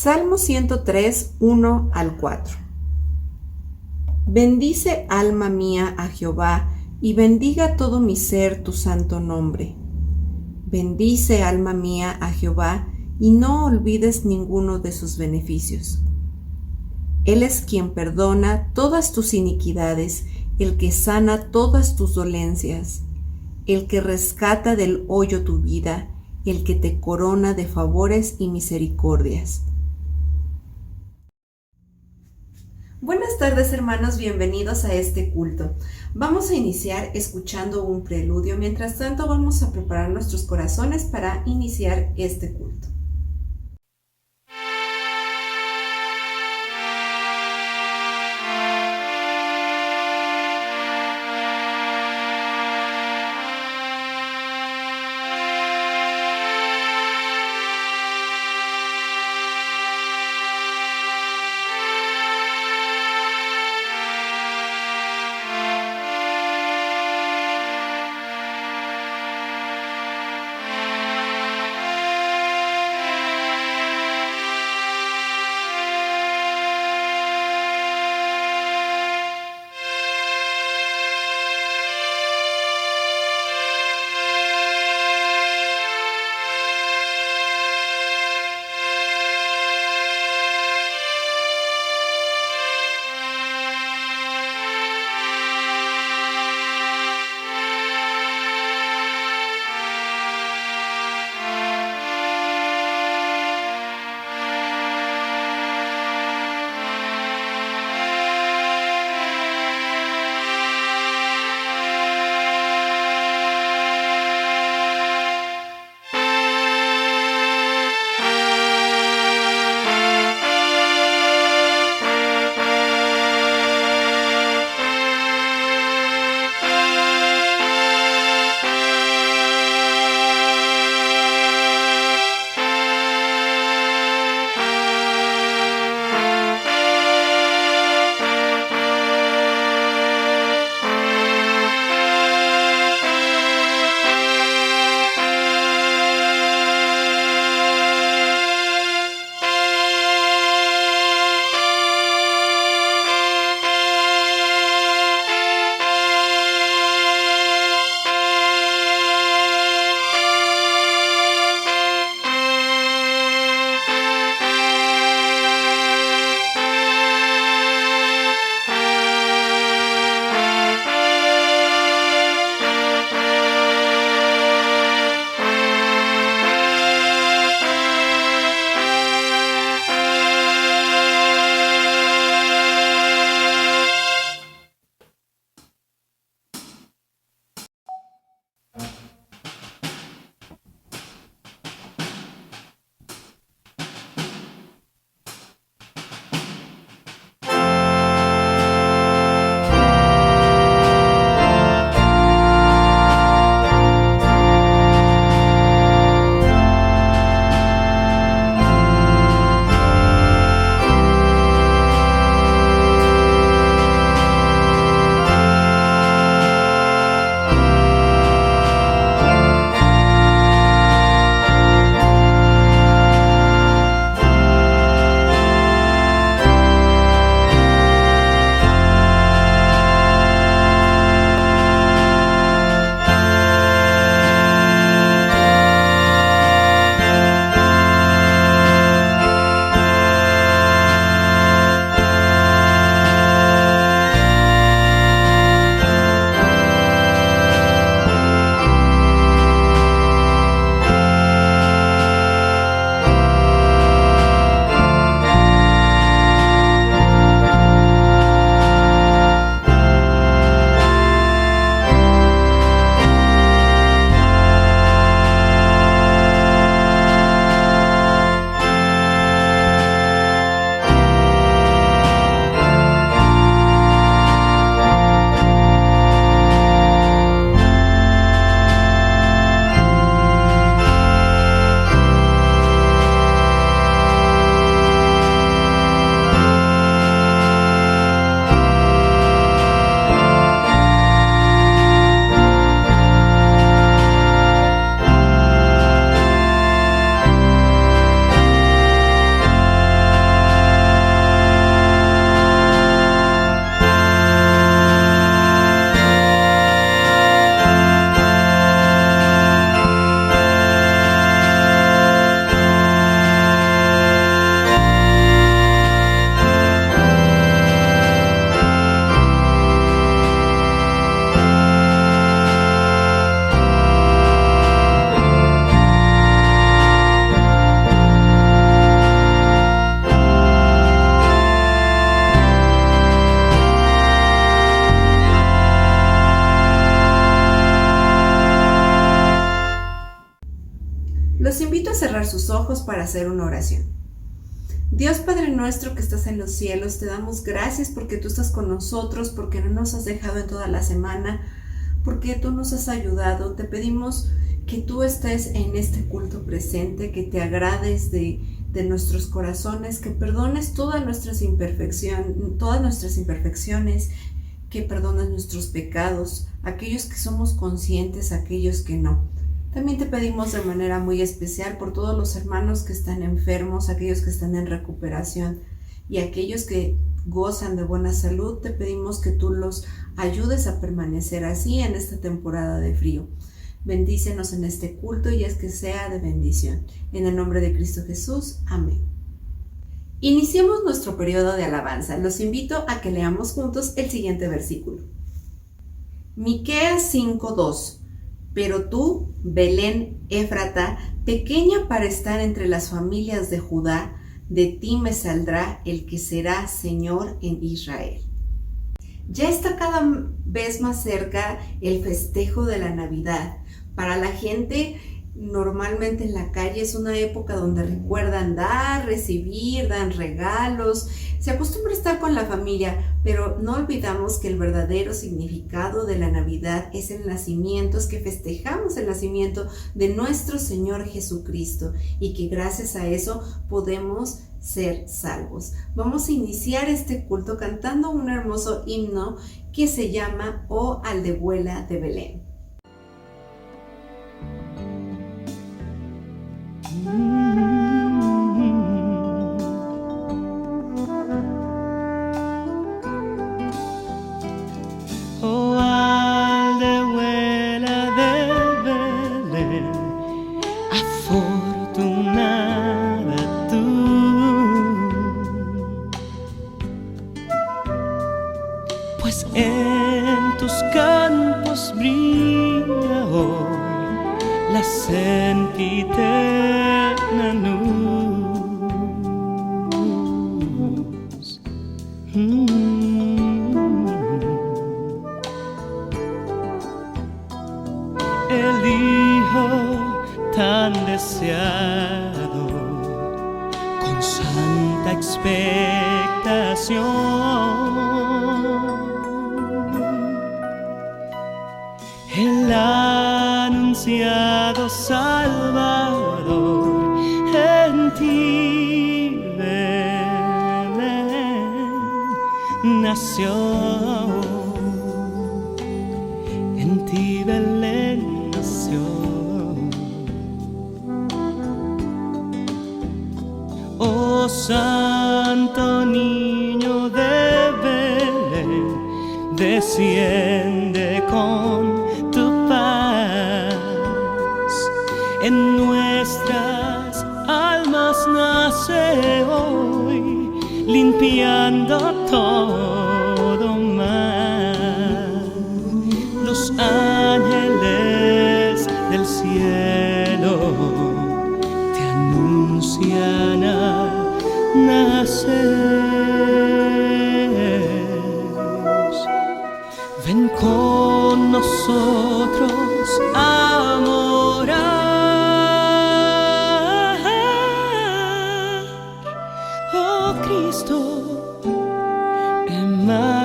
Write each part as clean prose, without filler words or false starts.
Salmo 103, 1 al 4. Bendice, alma mía, a Jehová, y bendiga todo mi ser tu santo nombre. Bendice, alma mía, a Jehová, y no olvides ninguno de sus beneficios. Él es quien perdona todas tus iniquidades, el que sana todas tus dolencias, el que rescata del hoyo tu vida, el que te corona de favores y misericordias. Buenas tardes, hermanos, bienvenidos a este culto. Vamos a iniciar escuchando un preludio. Mientras tanto, vamos a preparar nuestros corazones para iniciar este culto. tus ojos para hacer una oración. Dios Padre nuestro que estás en los cielos, te damos gracias porque tú estás con nosotros, porque no nos has dejado en toda la semana, porque tú nos has ayudado. Te pedimos que tú estés en este culto presente, que te agrades de nuestros corazones, que perdones todas nuestras imperfecciones, que perdones nuestros pecados, aquellos que somos conscientes, aquellos que no. También te pedimos de manera muy especial por todos los hermanos que están enfermos, aquellos que están en recuperación y aquellos que gozan de buena salud. Te pedimos que tú los ayudes a permanecer así en esta temporada de frío. Bendícenos en este culto y haz que sea de bendición. En el nombre de Cristo Jesús. Amén. Iniciemos nuestro periodo de alabanza. Los invito a que leamos juntos el siguiente versículo. Miqueas 5:2. Pero tú, Belén Éfrata, pequeña para estar entre las familias de Judá, de ti me saldrá el que será Señor en Israel. Ya está cada vez más cerca el festejo de la Navidad. Para la gente, normalmente en la calle es una época donde recuerdan dar, recibir, dan regalos. Se acostumbra a estar con la familia, pero no olvidamos que el verdadero significado de la Navidad es el nacimiento, es que festejamos el nacimiento de nuestro Señor Jesucristo y que gracias a eso podemos ser salvos. Vamos a iniciar este culto cantando un hermoso himno que se llama Oh Aldehuela de Belén. Oh aldehuela de Belén, afortunada tú, pues en tus campos brilla hoy la sempiterna luz. El Hijo tan deseado, con santa expectación, el anunciado Salvador en ti, Belén, nació. En ti, Belén, nació. Oh Santo Niño de Belén, desciende con tu paz. En nuestras almas nace hoy, limpiando todo mal. Los ángeles del cielo te anuncian al nacer. Ven con nosotros a morar, oh Cristo Emmanuel.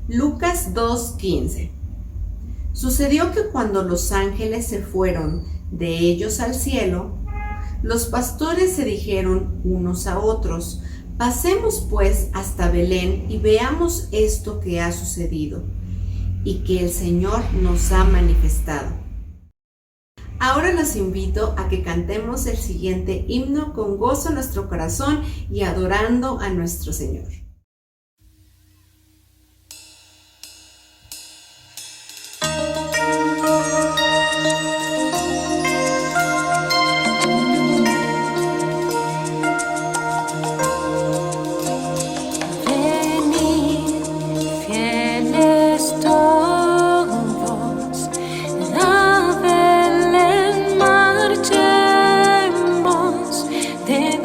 Lucas 2:15. Sucedió que cuando los ángeles se fueron de ellos al cielo, los pastores se dijeron unos a otros: pasemos pues hasta Belén y veamos esto que ha sucedido y que el Señor nos ha manifestado. Ahora los invito a que cantemos el siguiente himno con gozo en nuestro corazón y adorando a nuestro Señor. De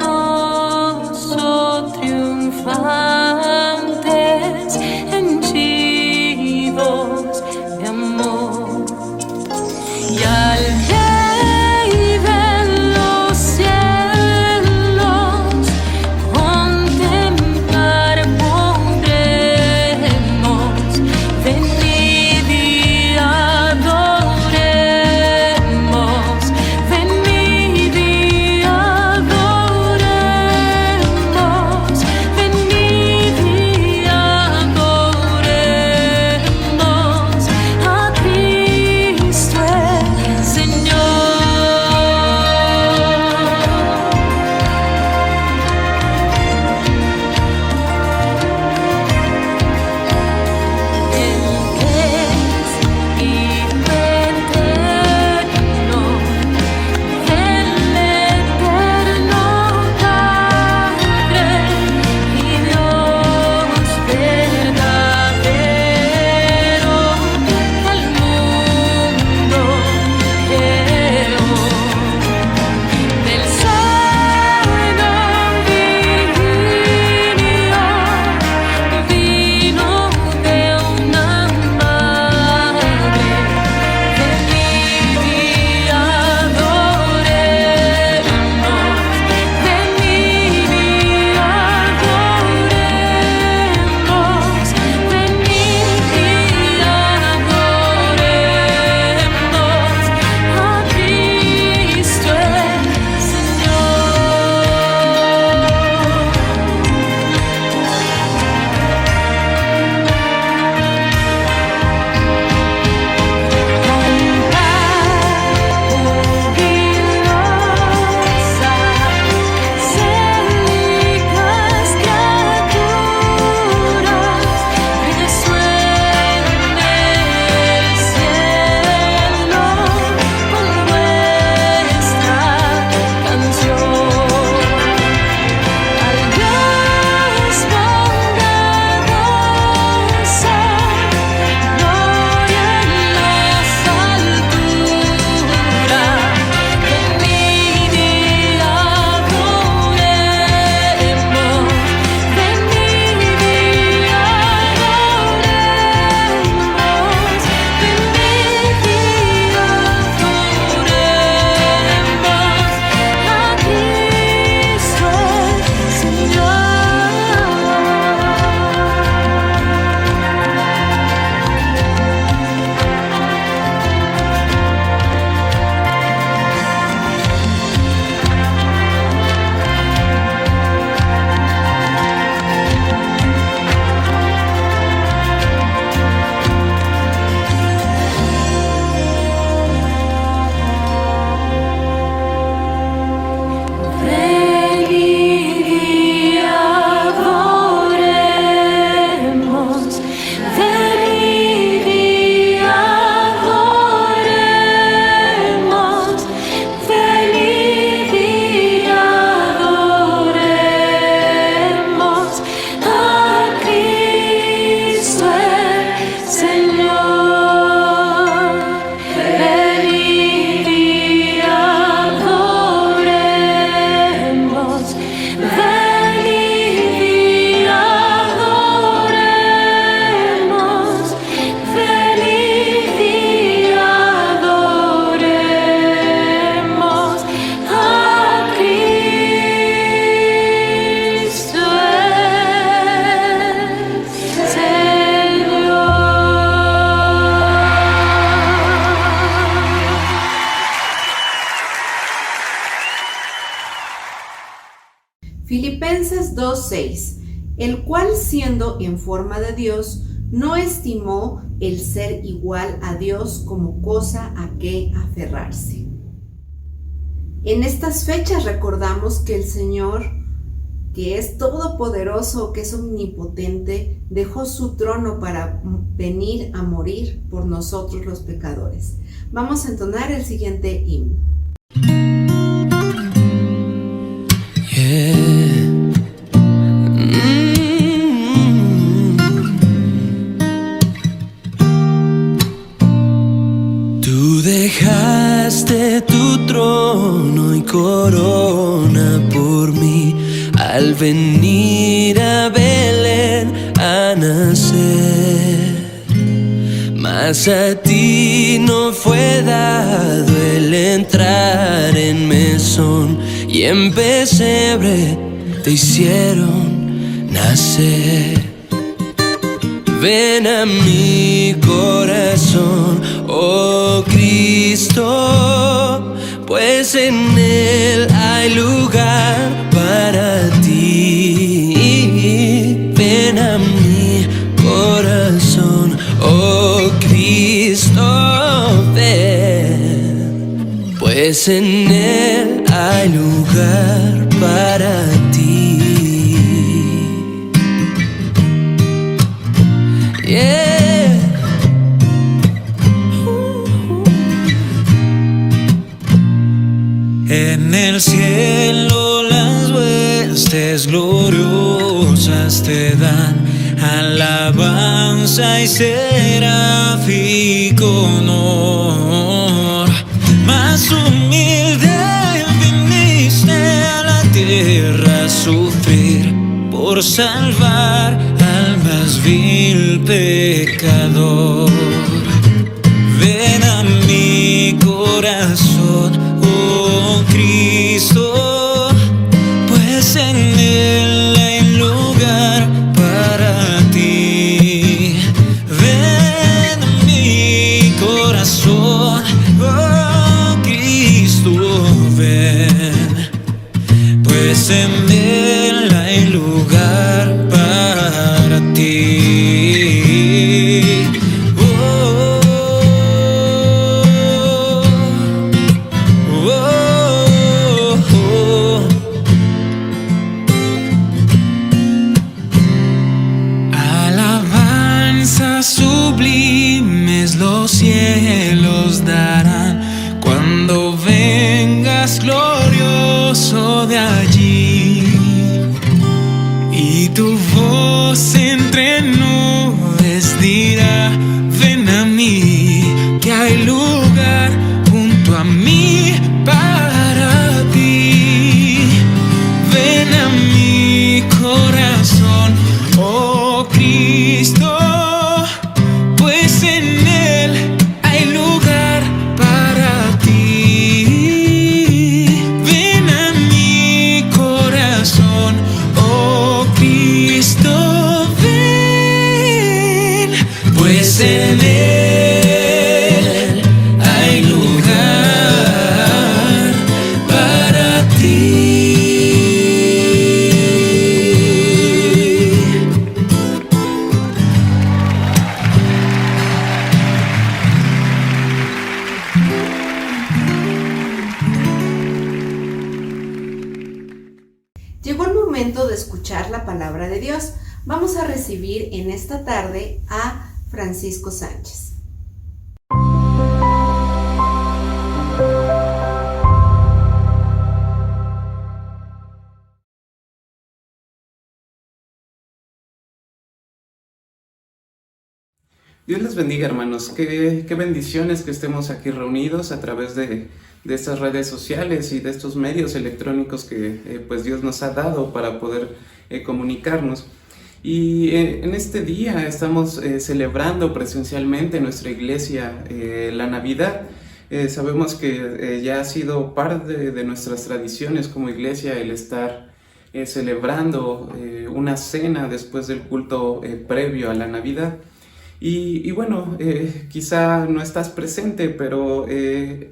2:6, el cual siendo en forma de Dios, no estimó el ser igual a Dios como cosa a que aferrarse. En estas fechas recordamos que el Señor, que es todopoderoso, que es omnipotente, dejó su trono para venir a morir por nosotros los pecadores. Vamos a entonar el siguiente himno. Tú dejaste tu trono y corona por mí al venir a Belén a nacer. Mas a ti no fue dado el entrar en mesón, y en pesebre te hicieron nacer. Ven a mi corazón, oh Cristo, pues en él hay lugar para ti. Ven a mi corazón, oh Cristo, ven, pues en él hay lugar para ti. Yeah. En el cielo las huestes gloriosas te dan alabanza y seráfico honor. Más humilde viniste a la tierra a sufrir por salvar al más vil pecador. Ven a mi corazón, oh Cristo, pues en él hay lugar para ti. Ven a mi corazón, oh Cristo, ven, pues en él hay lugar para ti. Sublimes los cielos darán cuando vengas glorioso de allí, y tu voz entre nubes dirá: ven a mí, que hay lugar junto a mí para ti. Ven a mi corazón, oh Cristo, pues en él hay lugar para ti. Llegó el momento de escuchar la palabra de Dios. Vamos a recibir en esta tarde a Francisco Sánchez. Dios les bendiga, hermanos. Qué bendiciones que estemos aquí reunidos a través de estas redes sociales y de estos medios electrónicos que pues Dios nos ha dado para poder comunicarnos. Y en este día estamos celebrando presencialmente en nuestra iglesia la Navidad. Sabemos que ya ha sido parte de nuestras tradiciones como iglesia el estar celebrando una cena después del culto previo a la Navidad. Y bueno, quizá no estás presente, pero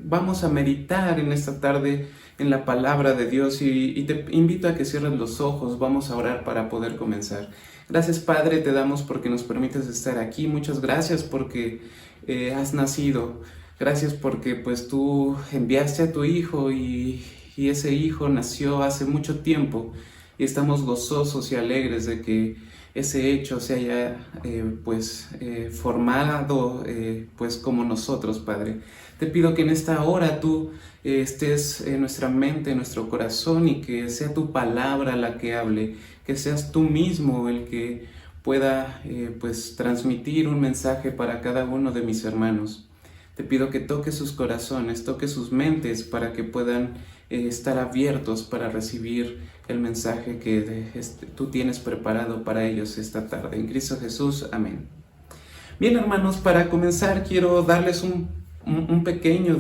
vamos a meditar en esta tarde en la palabra de Dios y te invito a que cierres los ojos, vamos a orar para poder comenzar. Gracias, Padre, te damos porque nos permites estar aquí. Muchas gracias porque has nacido. Gracias porque pues tú enviaste a tu Hijo y ese Hijo nació hace mucho tiempo y estamos gozosos y alegres de que ese hecho se haya formado pues como nosotros, Padre. Te pido que en esta hora tú estés en nuestra mente, en nuestro corazón, y que sea tu palabra la que hable, que seas tú mismo el que pueda transmitir un mensaje para cada uno de mis hermanos. Te pido que toques sus corazones, toques sus mentes para que puedan estar abiertos para recibir el mensaje que tú tienes preparado para ellos esta tarde. En Cristo Jesús, amén. Bien, hermanos, para comenzar quiero darles una pequeña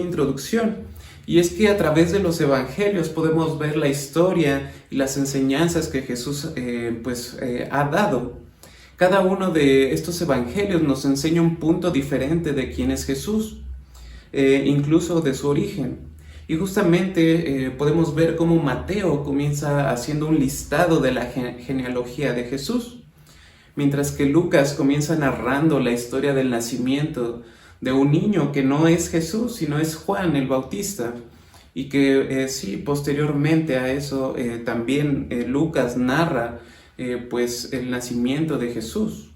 introducción. Y es que a través de los evangelios podemos ver la historia y las enseñanzas que Jesús ha dado. Cada uno de estos evangelios nos enseña un punto diferente de quién es Jesús, incluso de su origen. Y justamente podemos ver cómo Mateo comienza haciendo un listado de la genealogía de Jesús, mientras que Lucas comienza narrando la historia del nacimiento de un niño que no es Jesús, sino es Juan el Bautista, y que posteriormente a eso también Lucas narra el nacimiento de Jesús.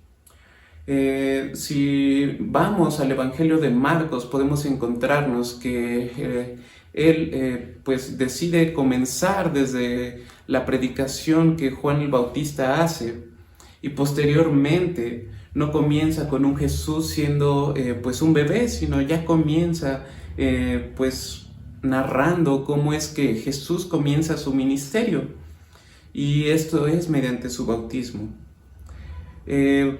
Si vamos al Evangelio de Marcos, podemos encontrarnos que él decide comenzar desde la predicación que Juan el Bautista hace, y posteriormente no comienza con un Jesús siendo un bebé, sino ya comienza narrando cómo es que Jesús comienza su ministerio, y esto es mediante su bautismo.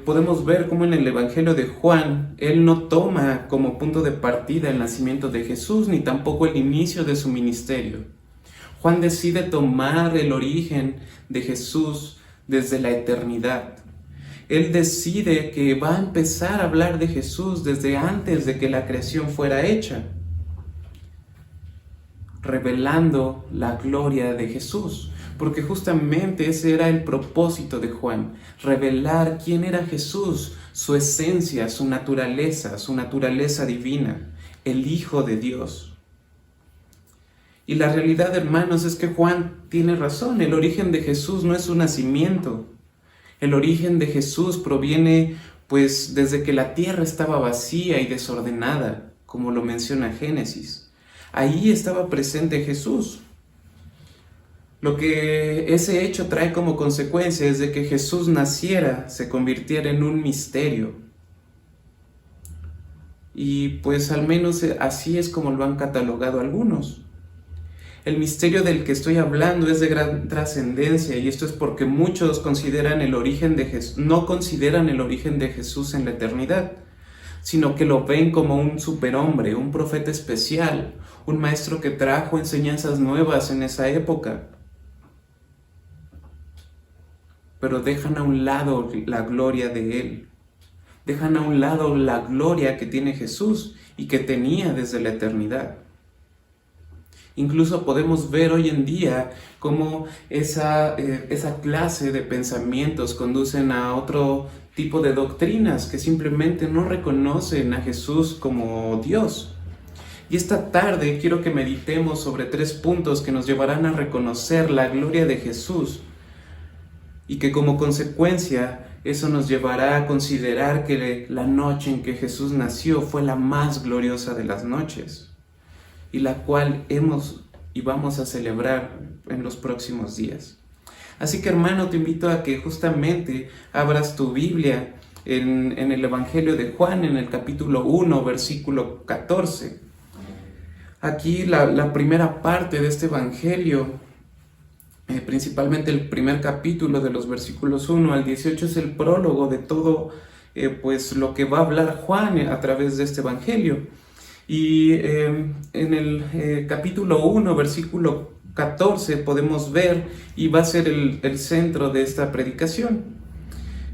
Podemos ver cómo en el Evangelio de Juan, él no toma como punto de partida el nacimiento de Jesús, ni tampoco el inicio de su ministerio. Juan decide tomar el origen de Jesús desde la eternidad. Él decide que va a empezar a hablar de Jesús desde antes de que la creación fuera hecha, revelando la gloria de Jesús. Porque justamente ese era el propósito de Juan, revelar quién era Jesús, su esencia, su naturaleza divina, el Hijo de Dios. Y la realidad, hermanos, es que Juan tiene razón. El origen de Jesús no es su nacimiento. El origen de Jesús proviene desde que la tierra estaba vacía y desordenada, como lo menciona Génesis. Ahí estaba presente Jesús. Lo que ese hecho trae como consecuencia es de que Jesús naciera, se convirtiera en un misterio. Y al menos así es como lo han catalogado algunos. El misterio del que estoy hablando es de gran trascendencia, y esto es porque muchos no consideran el origen de Jesús en la eternidad, sino que lo ven como un superhombre, un profeta especial, un maestro que trajo enseñanzas nuevas en esa época. Pero dejan a un lado la gloria de Él. Dejan a un lado la gloria que tiene Jesús y que tenía desde la eternidad. Incluso podemos ver hoy en día cómo esa clase de pensamientos conducen a otro tipo de doctrinas que simplemente no reconocen a Jesús como Dios. Y esta tarde quiero que meditemos sobre 3 puntos que nos llevarán a reconocer la gloria de Jesús, y que como consecuencia eso nos llevará a considerar que la noche en que Jesús nació fue la más gloriosa de las noches, y la cual vamos a celebrar en los próximos días. Así que, hermano, te invito a que justamente abras tu Biblia en el Evangelio de Juan, en el capítulo 1, versículo 14. Aquí la primera parte de este Evangelio, principalmente el primer capítulo de los versículos 1 al 18, es el prólogo de todo lo que va a hablar Juan a través de este Evangelio. Y en el capítulo 1, versículo 14 podemos ver, y va a ser el centro de esta predicación.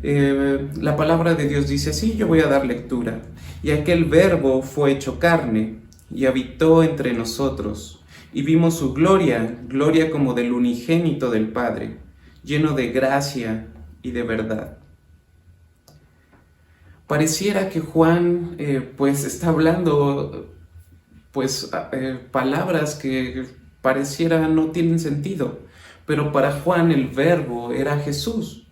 la palabra de Dios dice así, yo voy a dar lectura. Y aquel verbo fue hecho carne y habitó entre nosotros, y vimos su gloria, gloria como del unigénito del Padre, lleno de gracia y de verdad. Pareciera que Juan pues está hablando palabras que pareciera no tienen sentido, pero para Juan el verbo era Jesús.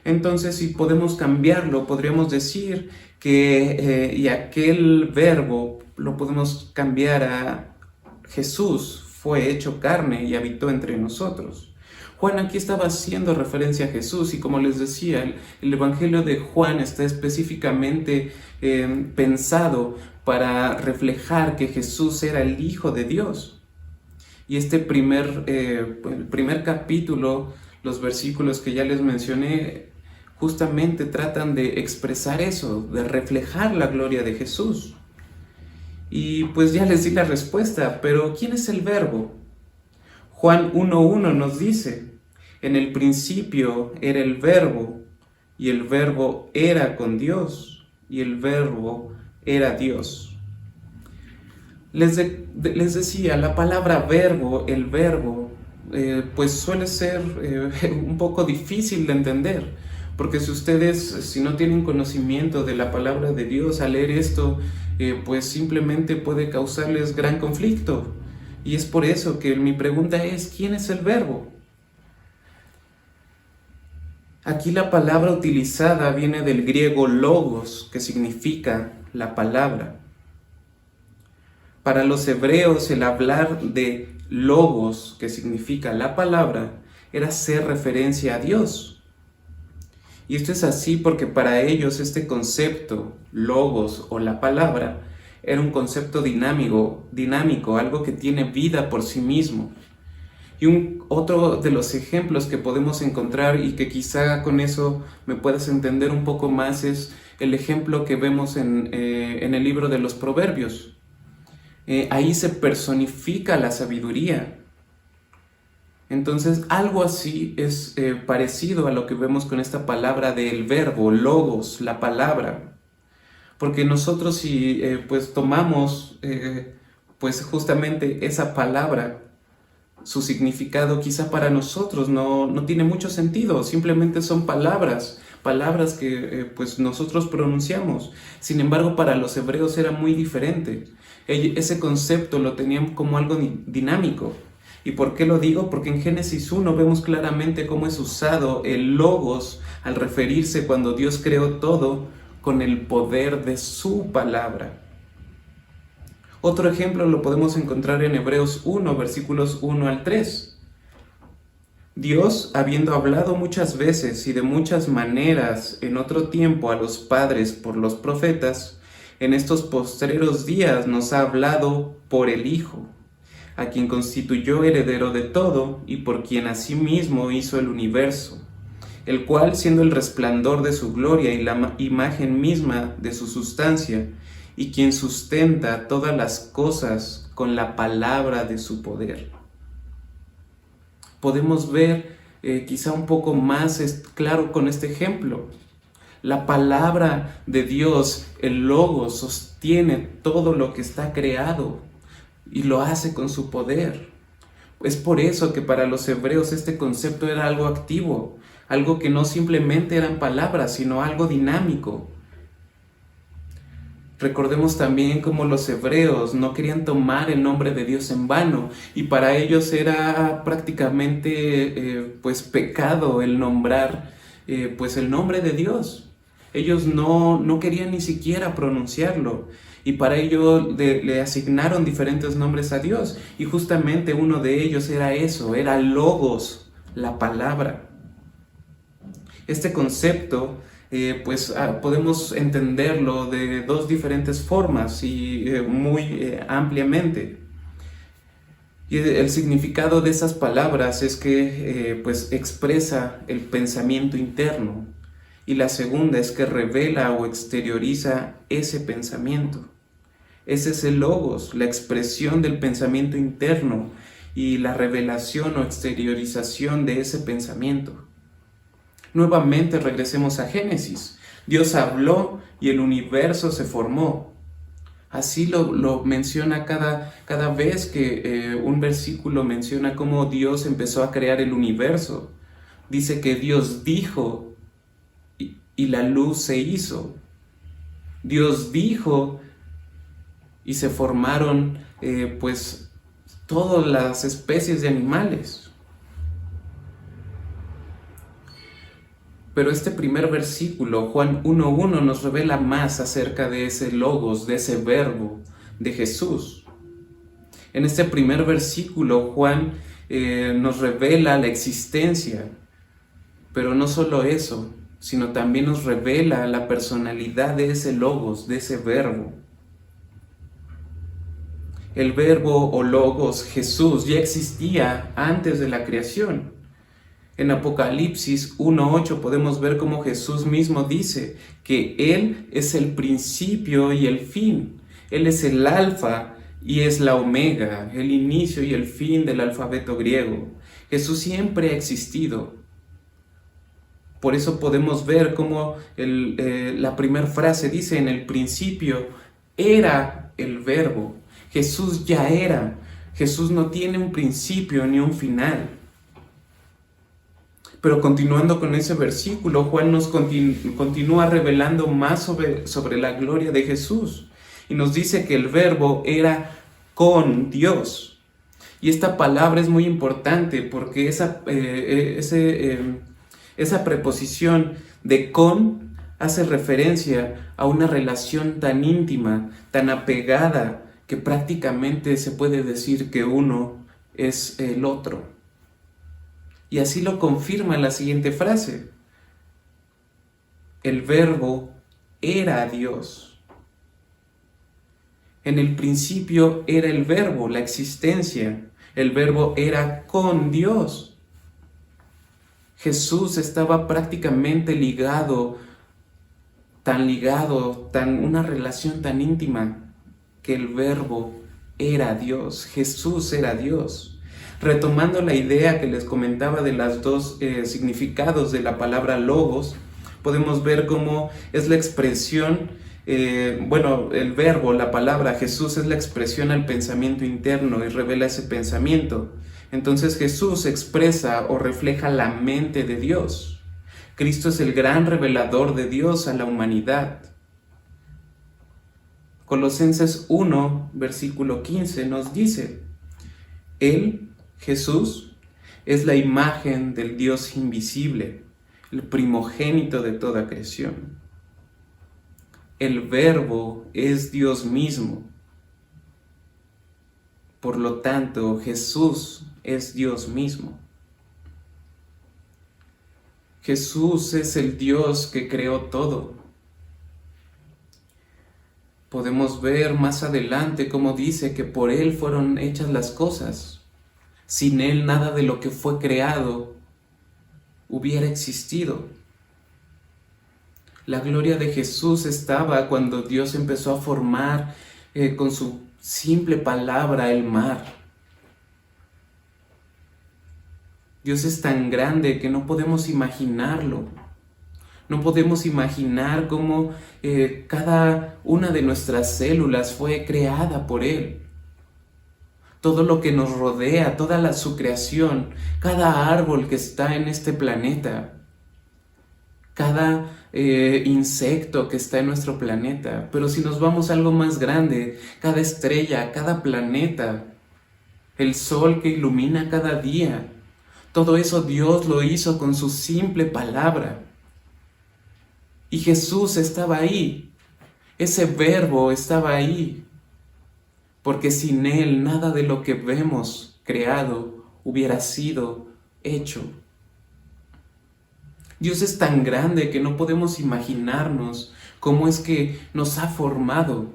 Entonces, si podemos cambiarlo, podríamos decir que y aquel verbo lo podemos cambiar a Jesús fue hecho carne y habitó entre nosotros. Juan aquí estaba haciendo referencia a Jesús, y como les decía, el Evangelio de Juan está específicamente pensado para reflejar que Jesús era el Hijo de Dios. Y el primer capítulo, los versículos que ya les mencioné, justamente tratan de expresar eso, de reflejar la gloria de Jesús. Y pues ya les di la respuesta, pero ¿quién es el verbo? Juan 1:1 nos dice, en el principio era el verbo, y el verbo era con Dios, y el verbo era Dios. Les decía, la palabra verbo, el verbo, pues suele ser un poco difícil de entender, porque si no tienen conocimiento de la palabra de Dios, al leer esto, pues simplemente puede causarles gran conflicto. Y es por eso que mi pregunta es, ¿quién es el verbo? Aquí la palabra utilizada viene del griego logos, que significa la palabra. Para los hebreos, el hablar de logos, que significa la palabra, era hacer referencia a Dios. Y esto es así porque para ellos este concepto, logos o la palabra, era un concepto dinámico, algo que tiene vida por sí mismo. Y otro de los ejemplos que podemos encontrar, y que quizá con eso me puedas entender un poco más, es el ejemplo que vemos en el libro de los Proverbios. Ahí se personifica la sabiduría. Entonces, algo así es parecido a lo que vemos con esta palabra del verbo, logos, la palabra. Porque nosotros si pues tomamos pues justamente esa palabra, su significado quizá para nosotros no tiene mucho sentido, simplemente son palabras que pues nosotros pronunciamos. Sin embargo, para los hebreos era muy diferente. Ese concepto lo tenían como algo dinámico. ¿Y por qué lo digo? Porque en Génesis 1 vemos claramente cómo es usado el logos al referirse cuando Dios creó todo con el poder de su palabra. Otro ejemplo lo podemos encontrar en Hebreos 1, versículos 1 al 3. Dios, habiendo hablado muchas veces y de muchas maneras en otro tiempo a los padres por los profetas, en estos postreros días nos ha hablado por el Hijo, a quien constituyó heredero de todo y por quien asimismo hizo el universo, el cual, siendo el resplandor de su gloria y la imagen misma de su sustancia, y quien sustenta todas las cosas con la palabra de su poder. Podemos ver quizá un poco más claro con este ejemplo. La palabra de Dios, el Logos, sostiene todo lo que está creado y lo hace con su poder. Es por eso que para los hebreos este concepto era algo activo, algo que no simplemente eran palabras, sino algo dinámico. Recordemos también cómo los hebreos no querían tomar el nombre de Dios en vano, y para ellos era prácticamente pecado el nombrar el nombre de Dios. Ellos no querían ni siquiera pronunciarlo, y para ello le asignaron diferentes nombres a Dios, y justamente uno de ellos era eso, era Logos, la palabra. Este concepto podemos entenderlo de dos diferentes formas y muy ampliamente. Y el significado de esas palabras es que expresa el pensamiento interno, y la segunda es que revela o exterioriza ese pensamiento. Ese es el logos, la expresión del pensamiento interno y la revelación o exteriorización de ese pensamiento. Nuevamente regresemos a Génesis. Dios habló y el universo se formó. Así lo menciona cada vez que un versículo menciona cómo Dios empezó a crear el universo. Dice que Dios dijo y la luz se hizo. Dios dijo y se formaron pues todas las especies de animales. Pero este primer versículo, Juan 1:1, nos revela más acerca de ese logos, de ese verbo de Jesús. En este primer versículo, Juan nos revela la existencia, pero no solo eso, sino también nos revela la personalidad de ese logos, de ese verbo. El verbo o logos, Jesús, ya existía antes de la creación. En Apocalipsis 1:8 podemos ver cómo Jesús mismo dice que Él es el principio y el fin. Él es el alfa y es la omega, el inicio y el fin del alfabeto griego. Jesús siempre ha existido. Por eso podemos ver cómo la primera frase dice: en el principio era el verbo. Jesús ya era. Jesús no tiene un principio ni un final. Pero continuando con ese versículo, Juan nos continúa revelando más sobre la gloria de Jesús. Y nos dice que el verbo era con Dios. Y esta palabra es muy importante porque esa preposición de con hace referencia a una relación tan íntima, tan apegada, que prácticamente se puede decir que uno es el otro. Y así lo confirma la siguiente frase: el verbo era Dios. En el principio era el verbo, la existencia. El verbo era con Dios. Jesús estaba prácticamente una relación tan íntima, que el verbo era Dios. Jesús era Dios. Retomando la idea que les comentaba de los dos significados de la palabra logos, podemos ver cómo es la expresión, el verbo, la palabra Jesús es la expresión al pensamiento interno y revela ese pensamiento. Entonces Jesús expresa o refleja la mente de Dios. Cristo es el gran revelador de Dios a la humanidad. Colosenses 1, versículo 15 nos dice: Él, Jesús, es la imagen del Dios invisible, el primogénito de toda creación. El Verbo es Dios mismo. Por lo tanto, Jesús es Dios mismo. Jesús es el Dios que creó todo. Podemos ver más adelante cómo dice que por Él fueron hechas las cosas. Sin Él nada de lo que fue creado hubiera existido. La gloria de Jesús estaba cuando Dios empezó a formar con su simple palabra el mar. Dios es tan grande que no podemos imaginarlo. No podemos imaginar cómo cada una de nuestras células fue creada por Él. Todo lo que nos rodea, toda su creación, cada árbol que está en este planeta, cada insecto que está en nuestro planeta. Pero si nos vamos a algo más grande, cada estrella, cada planeta, el sol que ilumina cada día, todo eso Dios lo hizo con su simple palabra. Y Jesús estaba ahí, ese verbo estaba ahí, porque sin Él nada de lo que vemos creado hubiera sido hecho. Dios es tan grande que no podemos imaginarnos cómo es que nos ha formado.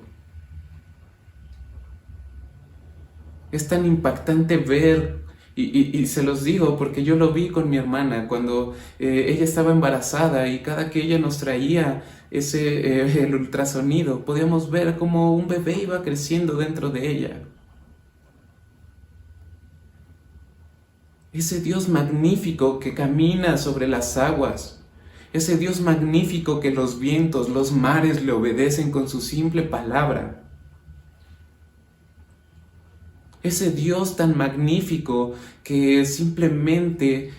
Es tan impactante ver, y se los digo porque yo lo vi con mi hermana cuando ella estaba embarazada, y cada que ella nos traía el ultrasonido, podíamos ver cómo un bebé iba creciendo dentro de ella. Ese Dios magnífico que camina sobre las aguas, ese Dios magnífico que los vientos, los mares le obedecen con su simple palabra. Ese Dios tan magnífico que simplemente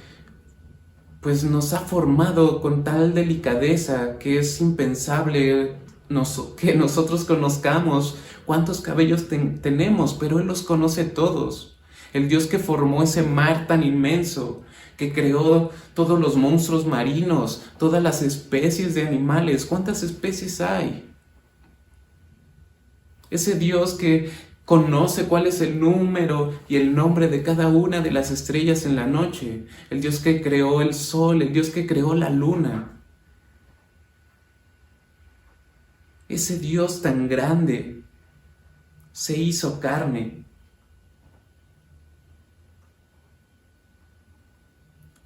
pues nos ha formado con tal delicadeza que es impensable que nosotros conozcamos cuántos cabellos tenemos, pero Él los conoce todos. El Dios que formó ese mar tan inmenso, que creó todos los monstruos marinos, todas las especies de animales. ¿Cuántas especies hay? Ese Dios que conoce cuál es el número y el nombre de cada una de las estrellas en la noche. El Dios que creó el sol, el Dios que creó la luna. Ese Dios tan grande se hizo carne.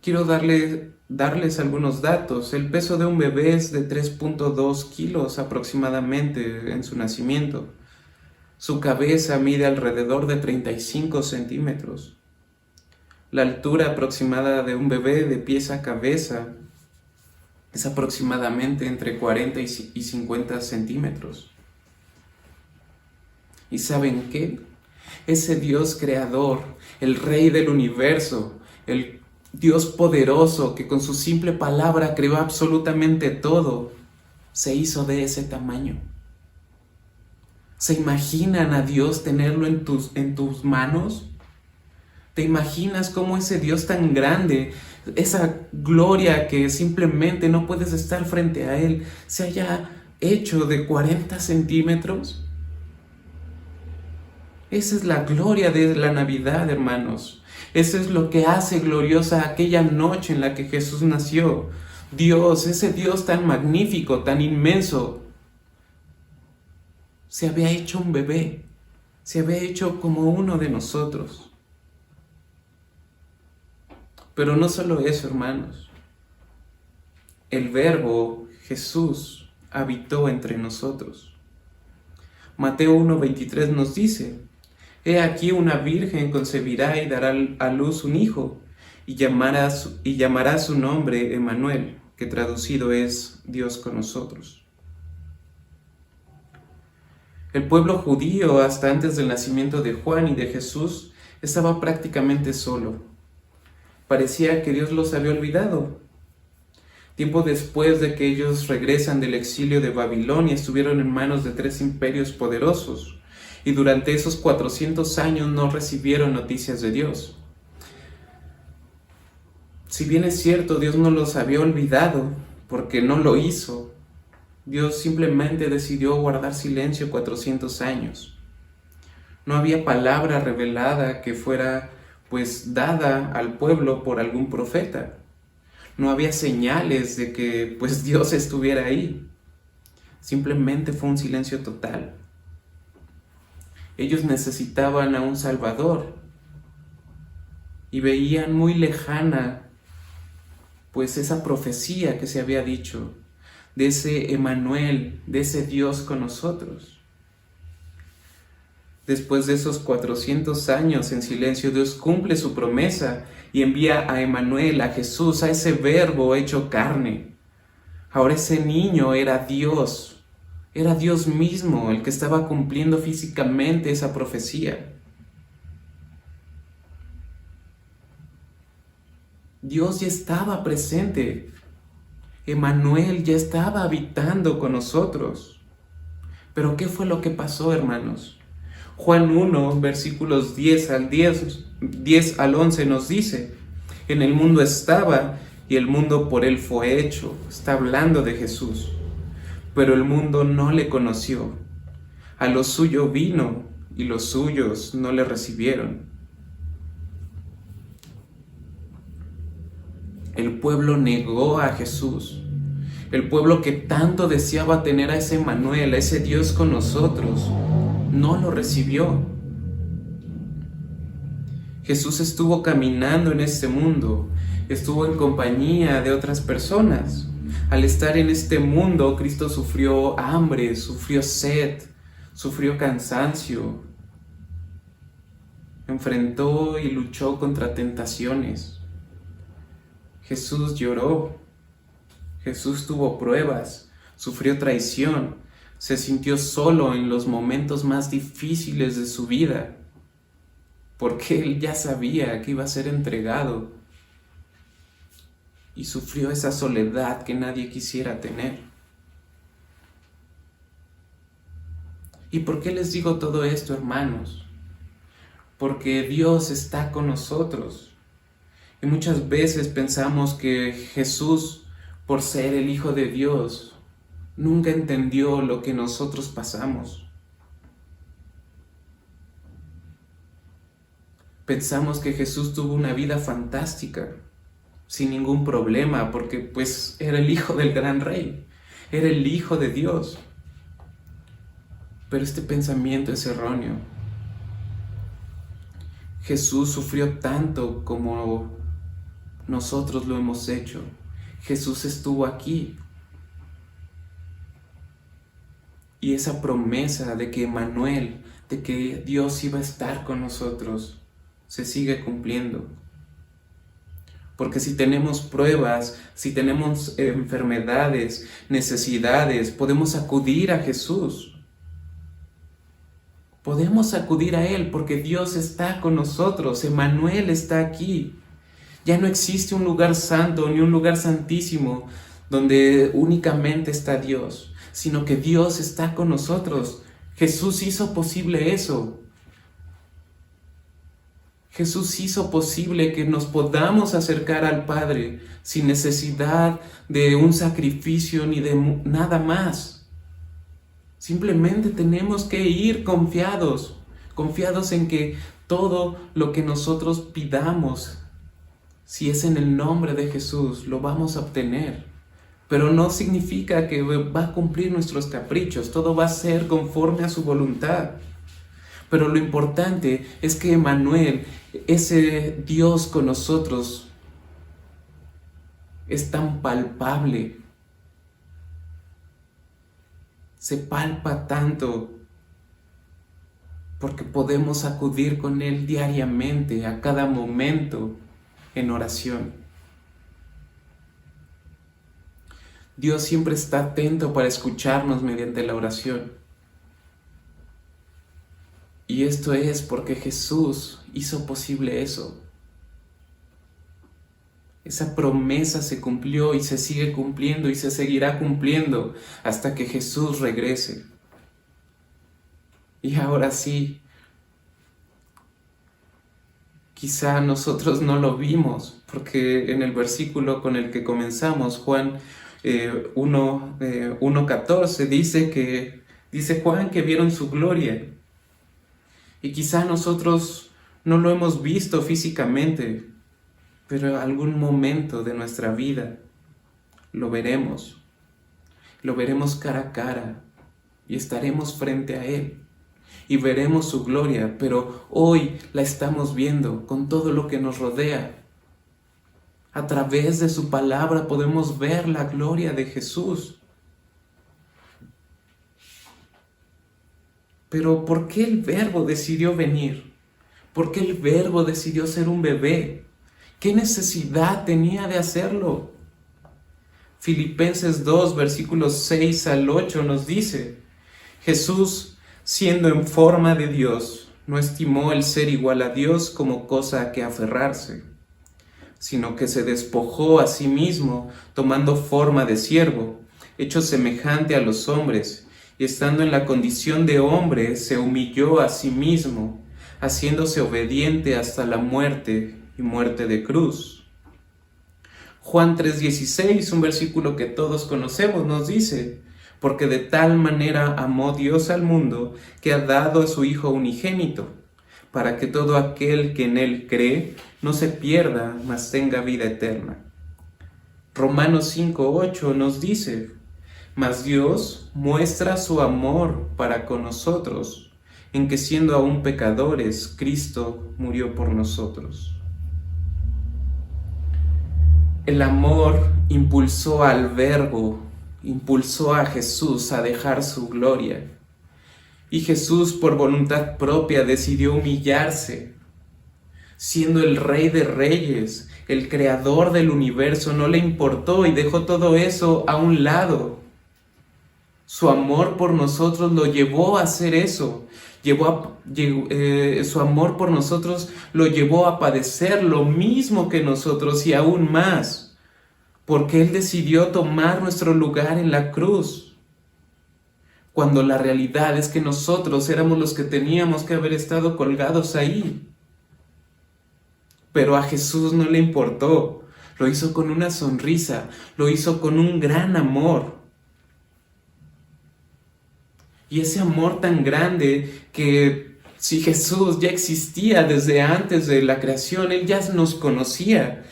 Quiero darles algunos datos. El peso de un bebé es de 3.2 kilos aproximadamente en su nacimiento. Su cabeza mide alrededor de 35 centímetros. La altura aproximada de un bebé de pies a cabeza es aproximadamente entre 40 y 50 centímetros. ¿Y saben qué? Ese Dios creador, el Rey del universo, el Dios poderoso que con su simple palabra creó absolutamente todo, se hizo de ese tamaño. ¿Se imaginan a Dios tenerlo en tus manos? ¿Te imaginas cómo ese Dios tan grande, esa gloria que simplemente no puedes estar frente a Él, se haya hecho de 40 centímetros? Esa es la gloria de la Navidad, hermanos. Eso es lo que hace gloriosa aquella noche en la que Jesús nació. Dios, ese Dios tan magnífico, tan inmenso, se había hecho un bebé, se había hecho como uno de nosotros. Pero no solo eso, hermanos. El Verbo, Jesús, habitó entre nosotros. Mateo 1:23 nos dice: He aquí una virgen concebirá y dará a luz un hijo, y llamará su nombre Emmanuel, que traducido es Dios con nosotros. El pueblo judío, hasta antes del nacimiento de Juan y de Jesús, estaba prácticamente solo. Parecía que Dios los había olvidado. Tiempo después de que ellos regresan del exilio de Babilonia, estuvieron en manos de 3 imperios poderosos, y durante esos 400 años no recibieron noticias de Dios. Si bien es cierto, Dios no los había olvidado, porque no lo hizo, Dios simplemente decidió guardar silencio 400 años. No había palabra revelada que fuera dada al pueblo por algún profeta. No había señales de que Dios estuviera ahí. Simplemente fue un silencio total. Ellos necesitaban a un Salvador y veían muy lejana esa profecía que se había dicho de ese Emmanuel, de ese Dios con nosotros. Después de esos 400 años en silencio, Dios cumple su promesa y envía a Emmanuel, a Jesús, a ese Verbo hecho carne. Ahora ese niño era Dios mismo el que estaba cumpliendo físicamente esa profecía. Dios ya estaba presente. Emmanuel ya estaba habitando con nosotros. Pero ¿qué fue lo que pasó, hermanos? Juan 1, versículos 10 al 11 nos dice: En el mundo estaba, y el mundo por él fue hecho. Está hablando de Jesús. Pero el mundo no le conoció. A lo suyo vino, y los suyos no le recibieron. El pueblo negó a Jesús. El pueblo que tanto deseaba tener a ese Emmanuel, a ese Dios con nosotros, no lo recibió. Jesús estuvo caminando en este mundo, estuvo en compañía de otras personas. Al estar en este mundo, Cristo sufrió hambre, sufrió sed, sufrió cansancio, enfrentó y luchó contra tentaciones. Jesús lloró. Jesús tuvo pruebas, sufrió traición, se sintió solo en los momentos más difíciles de su vida, porque Él ya sabía que iba a ser entregado y sufrió esa soledad que nadie quisiera tener. ¿Y por qué les digo todo esto, hermanos? Porque Dios está con nosotros. Y muchas veces pensamos que Jesús, por ser el Hijo de Dios, nunca entendió lo que nosotros pasamos. Pensamos que Jesús tuvo una vida fantástica, sin ningún problema, porque pues era el Hijo del gran Rey, era el Hijo de Dios. Pero este pensamiento es erróneo. Jesús sufrió tanto como nosotros lo hemos hecho. Jesús estuvo aquí. Y esa promesa de que Emmanuel, de que Dios iba a estar con nosotros, se sigue cumpliendo. Porque si tenemos pruebas, si tenemos enfermedades, necesidades, podemos acudir a Jesús. Podemos acudir a Él porque Dios está con nosotros, Emmanuel está aquí. Ya no existe un lugar santo ni un lugar santísimo donde únicamente está Dios, sino que Dios está con nosotros. Jesús hizo posible eso. Jesús hizo posible que nos podamos acercar al Padre sin necesidad de un sacrificio ni de nada más. Simplemente tenemos que ir confiados en que todo lo que nosotros pidamos, si es en el nombre de Jesús, lo vamos a obtener. Pero no significa que va a cumplir nuestros caprichos, todo va a ser conforme a su voluntad. Pero lo importante es que Emmanuel, ese Dios con nosotros, es tan palpable. Se palpa tanto porque podemos acudir con Él diariamente, a cada momento, en oración. Dios siempre está atento para escucharnos mediante la oración. Y esto es porque Jesús hizo posible eso. Esa promesa se cumplió y se sigue cumpliendo y se seguirá cumpliendo hasta que Jesús regrese. Y ahora sí, quizá nosotros no lo vimos, porque en el versículo con el que comenzamos, Juan 1:14, dice Juan que vieron su gloria. Y quizá nosotros no lo hemos visto físicamente, pero en algún momento de nuestra vida lo veremos cara a cara y estaremos frente a Él y veremos su gloria, pero hoy la estamos viendo con todo lo que nos rodea. A través de su palabra podemos ver la gloria de Jesús. Pero ¿por qué el Verbo decidió venir? ¿Por qué el Verbo decidió ser un bebé? ¿Qué necesidad tenía de hacerlo? Filipenses 2, versículos 6 al 8 nos dice: Jesús, siendo en forma de Dios, no estimó el ser igual a Dios como cosa a que aferrarse, sino que se despojó a sí mismo, tomando forma de siervo, hecho semejante a los hombres, y estando en la condición de hombre, se humilló a sí mismo, haciéndose obediente hasta la muerte y muerte de cruz. Juan 3:16, un versículo que todos conocemos, nos dice: porque de tal manera amó Dios al mundo, que ha dado a su Hijo unigénito, para que todo aquel que en Él cree no se pierda, mas tenga vida eterna. Romanos 5:8 nos dice: mas Dios muestra su amor para con nosotros, en que siendo aún pecadores, Cristo murió por nosotros. El amor impulsó al Verbo, impulsó a Jesús a dejar su gloria. Y Jesús, por voluntad propia, decidió humillarse, siendo el Rey de Reyes, el creador del universo, no le importó y dejó todo eso a un lado. Su amor por nosotros lo llevó a hacer eso. Su amor por nosotros lo llevó a padecer lo mismo que nosotros y aún más, porque Él decidió tomar nuestro lugar en la cruz, cuando la realidad es que nosotros éramos los que teníamos que haber estado colgados ahí. Pero a Jesús no le importó, lo hizo con una sonrisa, lo hizo con un gran amor. Y ese amor tan grande que si Jesús ya existía desde antes de la creación, Él ya nos conocía.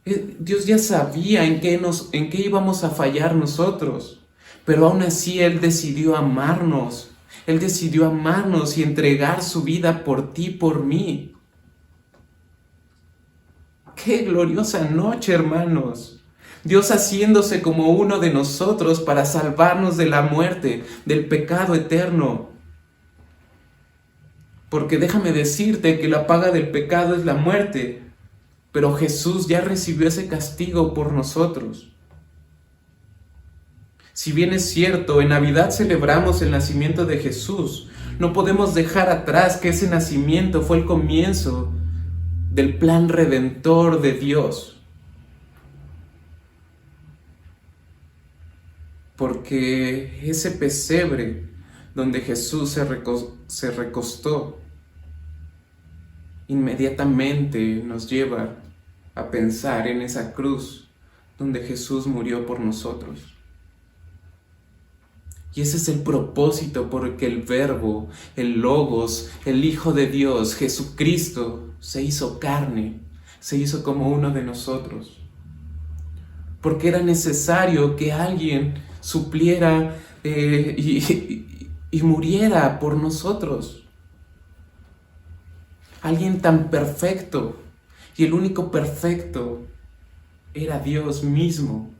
Dios ya sabía en qué íbamos a fallar nosotros, pero aún así Él decidió amarnos. Él decidió amarnos y entregar su vida por ti, por mí. ¡Qué gloriosa noche, hermanos! Dios haciéndose como uno de nosotros para salvarnos de la muerte, del pecado eterno. Porque déjame decirte que la paga del pecado es la muerte, pero Jesús ya recibió ese castigo por nosotros. Si bien es cierto, en Navidad celebramos el nacimiento de Jesús, no podemos dejar atrás que ese nacimiento fue el comienzo del plan redentor de Dios. Porque ese pesebre donde Jesús se recostó, inmediatamente nos lleva a pensar en esa cruz donde Jesús murió por nosotros. Y ese es el propósito por el que el Verbo, el Logos, el Hijo de Dios, Jesucristo, se hizo carne, se hizo como uno de nosotros. Porque era necesario que alguien supliera y muriera por nosotros. Alguien tan perfecto, y el único perfecto era Dios mismo.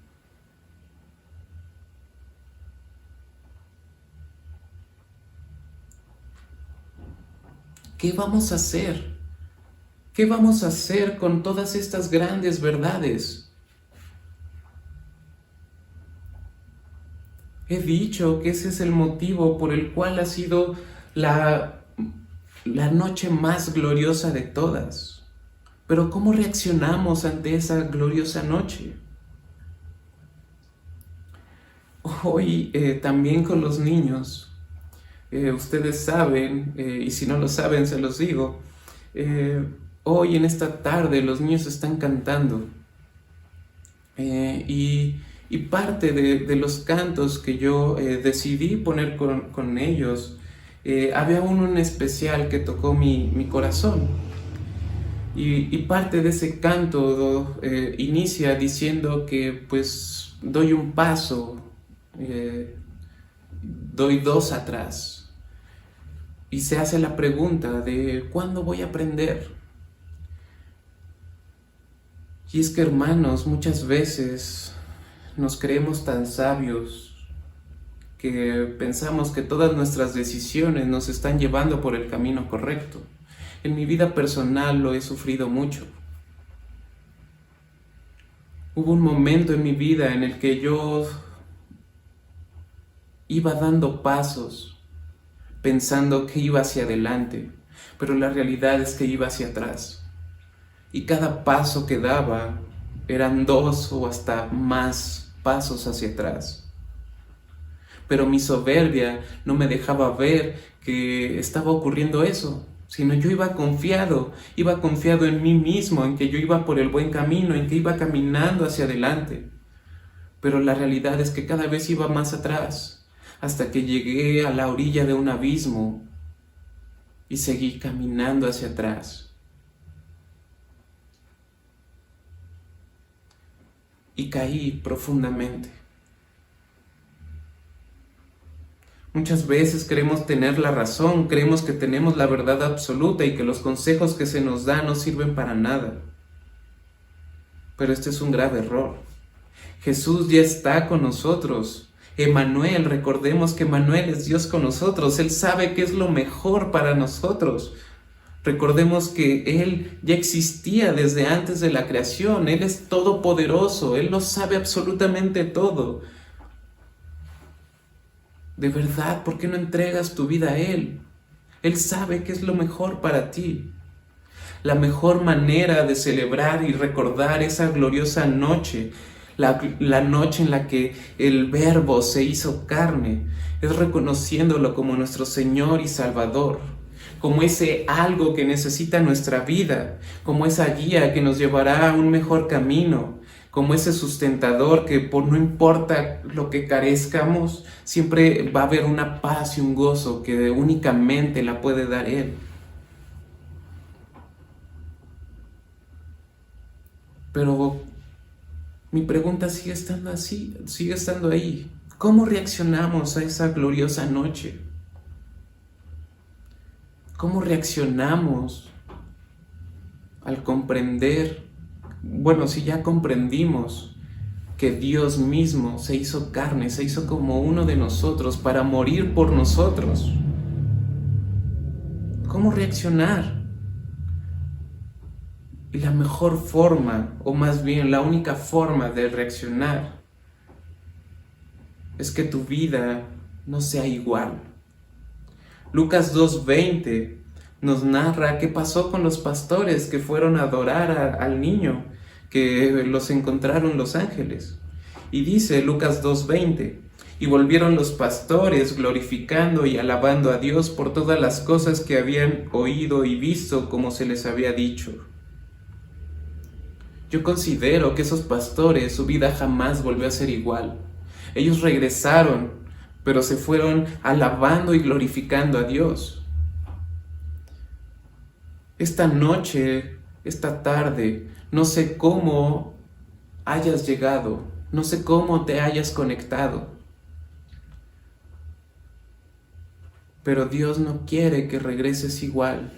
¿Qué vamos a hacer? ¿Qué vamos a hacer con todas estas grandes verdades? He dicho que ese es el motivo por el cual ha sido la noche más gloriosa de todas. Pero ¿cómo reaccionamos ante esa gloriosa noche? Hoy también con los niños, ustedes saben, y si no lo saben se los digo, hoy en esta tarde los niños están cantando y parte de los cantos que yo decidí poner con ellos, había uno en especial que tocó mi corazón. Y parte de ese canto inicia diciendo que pues doy un paso, doy dos atrás. Y se hace la pregunta de ¿cuándo voy a aprender? Y es que, hermanos, muchas veces nos creemos tan sabios que pensamos que todas nuestras decisiones nos están llevando por el camino correcto. En mi vida personal lo he sufrido mucho. Hubo un momento en mi vida en el que yo iba dando pasos pensando que iba hacia adelante, pero la realidad es que iba hacia atrás. Y cada paso que daba eran 2 o hasta más pasos hacia atrás. Pero mi soberbia no me dejaba ver que estaba ocurriendo eso, sino yo iba confiado en mí mismo, en que yo iba por el buen camino, en que iba caminando hacia adelante. Pero la realidad es que cada vez iba más atrás, hasta que llegué a la orilla de un abismo y seguí caminando hacia atrás. Y caí profundamente. Muchas veces creemos tener la razón, creemos que tenemos la verdad absoluta y que los consejos que se nos dan no sirven para nada. Pero este es un grave error. Jesús ya está con nosotros. Emmanuel, recordemos que Emmanuel es Dios con nosotros. Él sabe qué es lo mejor para nosotros. Recordemos que Él ya existía desde antes de la creación. Él es todopoderoso. Él lo sabe absolutamente todo. De verdad, ¿por qué no entregas tu vida a Él? Él sabe qué es lo mejor para ti. La mejor manera de celebrar y recordar esa gloriosa noche, la noche en la que el Verbo se hizo carne, es reconociéndolo como nuestro Señor y Salvador, como ese algo que necesita nuestra vida, como esa guía que nos llevará a un mejor camino, como ese sustentador que por no importa lo que carezcamos, siempre va a haber una paz y un gozo que únicamente la puede dar Él. Pero mi pregunta sigue estando así, sigue estando ahí. ¿Cómo reaccionamos a esa gloriosa noche? ¿Cómo reaccionamos al comprender, bueno, si ya comprendimos que Dios mismo se hizo carne, se hizo como uno de nosotros para morir por nosotros? ¿Cómo reaccionar? Y la mejor forma, o más bien la única forma de reaccionar, es que tu vida no sea igual. Lucas 2:20 nos narra qué pasó con los pastores que fueron a adorar al niño, que los encontraron los ángeles. Y dice Lucas 2:20, y volvieron los pastores glorificando y alabando a Dios por todas las cosas que habían oído y visto como se les había dicho. Yo considero que esos pastores, su vida jamás volvió a ser igual. Ellos regresaron, pero se fueron alabando y glorificando a Dios. Esta noche, esta tarde, no sé cómo hayas llegado, no sé cómo te hayas conectado, pero Dios no quiere que regreses igual.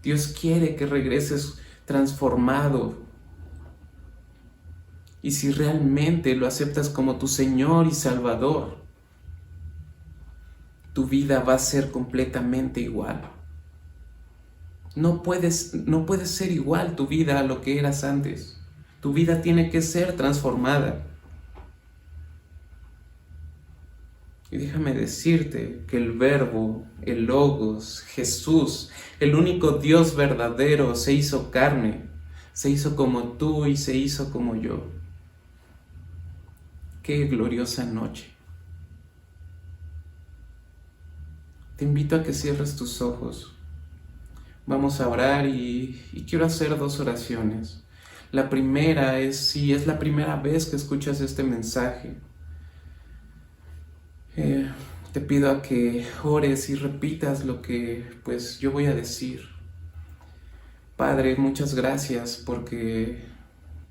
Dios quiere que regreses transformado. Y si realmente lo aceptas como tu Señor y Salvador, tu vida va a ser completamente igual. No puedes ser igual tu vida a lo que eras antes. Tu vida tiene que ser transformada. Y déjame decirte que el Verbo, el Logos, Jesús, el único Dios verdadero, se hizo carne, se hizo como tú y se hizo como yo. ¡Qué gloriosa noche! Te invito a que cierres tus ojos. Vamos a orar y quiero hacer 2 oraciones. La primera es, si es la primera vez que escuchas este mensaje, te pido a que ores y repitas lo que pues yo voy a decir. Padre, muchas gracias porque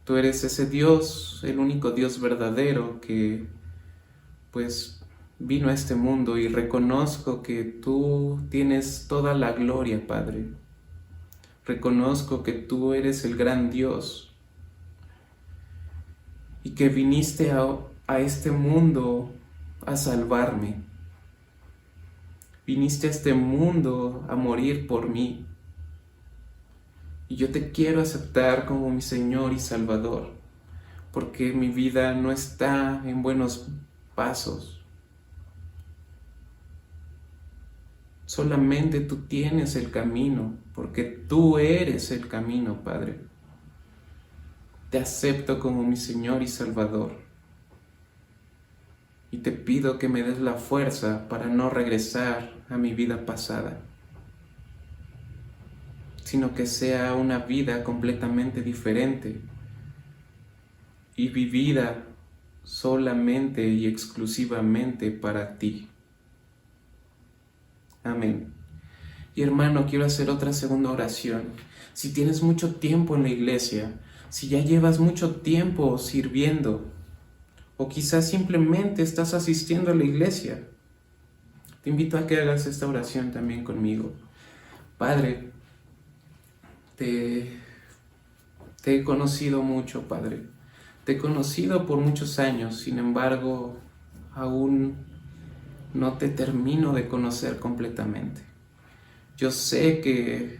tú eres ese Dios, el único Dios verdadero que pues vino a este mundo, y reconozco que tú tienes toda la gloria, Padre. Reconozco que tú eres el gran Dios y que viniste a este mundo a salvarme. Viniste a este mundo a morir por mí. Y yo te quiero aceptar como mi Señor y Salvador, porque mi vida no está en buenos pasos. Solamente tú tienes el camino, porque tú eres el camino, Padre. Te acepto como mi Señor y Salvador. Y te pido que me des la fuerza para no regresar a mi vida pasada, sino que sea una vida completamente diferente y vivida solamente y exclusivamente para ti. Amén. Y hermano, quiero hacer otra segunda oración. Si tienes mucho tiempo en la iglesia, si ya llevas mucho tiempo sirviendo, o quizás simplemente estás asistiendo a la iglesia, te invito a que hagas esta oración también conmigo. Padre, te he conocido mucho, Padre. Te he conocido por muchos años, sin embargo, aún no te termino de conocer completamente. Yo sé que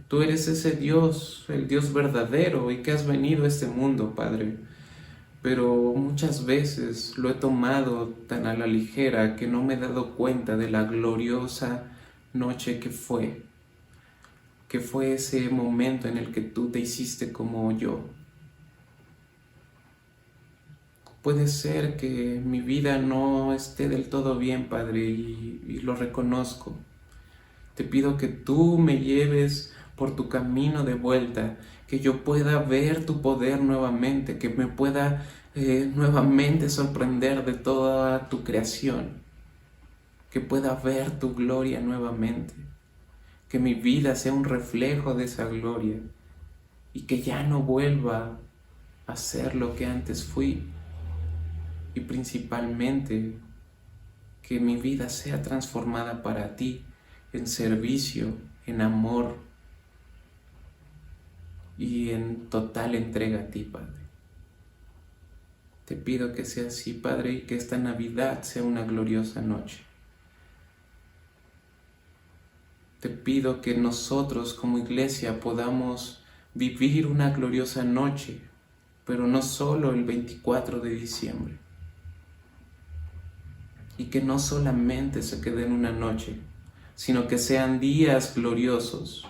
tú eres ese Dios, el Dios verdadero, y que has venido a este mundo, Padre. Pero muchas veces lo he tomado tan a la ligera que no me he dado cuenta de la gloriosa noche que fue ese momento en el que tú te hiciste como yo. Puede ser que mi vida no esté del todo bien, Padre, y lo reconozco. Te pido que tú me lleves por tu camino de vuelta, que yo pueda ver tu poder nuevamente, que me pueda nuevamente sorprender de toda tu creación, que pueda ver tu gloria nuevamente, que mi vida sea un reflejo de esa gloria y que ya no vuelva a ser lo que antes fui, y principalmente que mi vida sea transformada para ti, en servicio, en amor y en total entrega a ti, Padre. Te pido que sea así, Padre, y que esta Navidad sea una gloriosa noche. Te pido que nosotros como iglesia podamos vivir una gloriosa noche, pero no solo el 24 de diciembre. Y que no solamente se quede en una noche, sino que sean días gloriosos.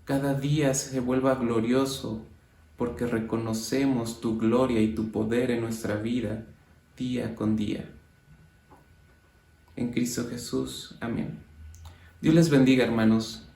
Cada día se vuelva glorioso porque reconocemos tu gloria y tu poder en nuestra vida día con día. En Cristo Jesús. Amén. Dios les bendiga, hermanos.